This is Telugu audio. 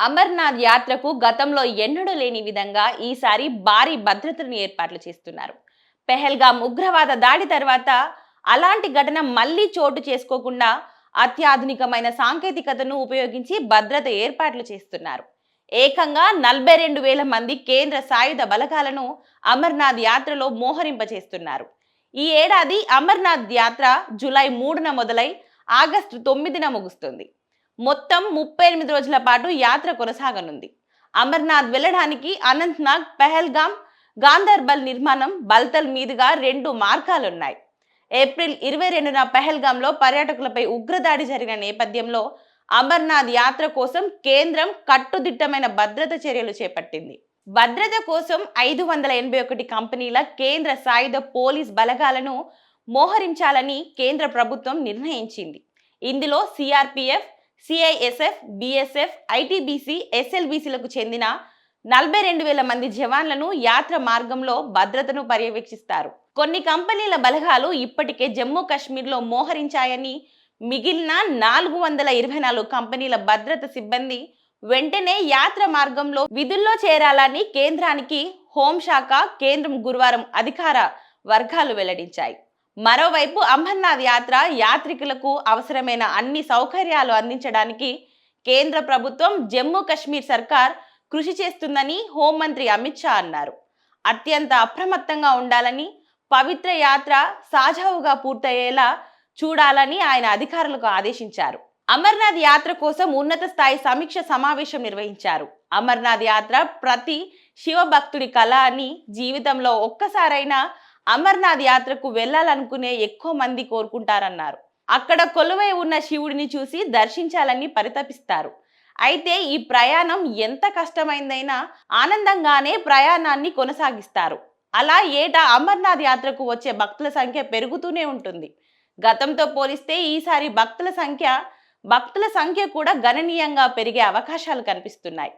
అమర్నాథ్ యాత్రకు గతంలో ఎన్నడూ లేని విధంగా ఈసారి భారీ భద్రతను ఏర్పాట్లు చేస్తున్నారు. పెహల్గాం ఉగ్రవాద దాడి తర్వాత అలాంటి ఘటన మళ్లీ చోటు చేసుకోకుండా అత్యాధునికమైన సాంకేతికతను ఉపయోగించి భద్రత ఏర్పాట్లు చేస్తున్నారు. ఏకంగా 42,000 మంది కేంద్ర సాయుధ బలగాలను అమర్నాథ్ యాత్రలో మోహరింపచేస్తున్నారు. ఈ ఏడాది అమర్నాథ్ యాత్ర జూలై 3న మొదలై ఆగస్టు 9న ముగుస్తుంది. మొత్తం 38 రోజుల పాటు యాత్ర కొనసాగనుంది. అమర్నాథ్ వెళ్ళడానికి అనంతనాగ్, పెహల్గాం, గాందర్బల్ నిర్మాణం బల్తల్ మీదుగా 2 మార్గాలున్నాయి. ఏప్రిల్ 22న పెహల్గాంలో పర్యాటకులపై ఉగ్రదాడి జరిగిన నేపథ్యంలో అమర్నాథ్ యాత్ర కోసం కేంద్రం కట్టుదిట్టమైన భద్రత చర్యలు చేపట్టింది. భద్రత కోసం 581 కంపెనీల కేంద్ర సాయుధ పోలీస్ బలగాలను మోహరించాలని కేంద్ర ప్రభుత్వం నిర్ణయించింది. ఇందులో సిఆర్పిఎఫ్, సిఐఎస్ఎఫ్, బిఎస్ఎఫ్, ఐటీబీసీ, ఎస్ఎల్బీసీలకు చెందిన 42,000 మంది జవాన్లను యాత్ర మార్గంలో భద్రతను పర్యవేక్షిస్తారు. కొన్ని కంపెనీల బలగాలు ఇప్పటికే జమ్మూ కాశ్మీర్లో మోహరించాయని, మిగిలిన 424 కంపెనీల భద్రత సిబ్బంది వెంటనే యాత్ర మార్గంలో విధుల్లో చేరాలని కేంద్రానికి హోంశాఖ, కేంద్రం గురువారం అధికార వర్గాలు వెల్లడించాయి. మరోవైపు అమర్నాథ్ యాత్ర యాత్రికులకు అవసరమైన అన్ని సౌకర్యాలు అందించడానికి కేంద్ర ప్రభుత్వం, జమ్మూ కాశ్మీర్ సర్కార్ కృషి చేస్తుందని హోంమంత్రి అమిత్ షా అన్నారు. అత్యంత అప్రమత్తంగా ఉండాలని, పవిత్ర యాత్ర సజావుగా పూర్తయ్యేలా చూడాలని ఆయన అధికారులకు ఆదేశించారు. అమర్నాథ్ యాత్ర కోసం ఉన్నత స్థాయి సమీక్ష సమావేశం నిర్వహించారు. అమర్నాథ్ యాత్ర ప్రతి శివభక్తుడి కళ అని, జీవితంలో ఒక్కసారైనా అమర్నాథ్ యాత్రకు వెళ్లాలనుకునే ఎక్కువ మంది కోరుకుంటారన్నారు. అక్కడ కొలువై ఉన్న శివుడిని చూసి దర్శించాలని పరితపిస్తారు. అయితే ఈ ప్రయాణం ఎంత కష్టమైందైనా ఆనందంగానే ప్రయాణాన్ని కొనసాగిస్తారు. అలా ఏటా అమర్నాథ్ యాత్రకు వచ్చే భక్తుల సంఖ్య పెరుగుతూనే ఉంటుంది. గతంతో పోలిస్తే ఈసారి భక్తుల సంఖ్య కూడా గణనీయంగా పెరిగే అవకాశాలు కనిపిస్తున్నాయి.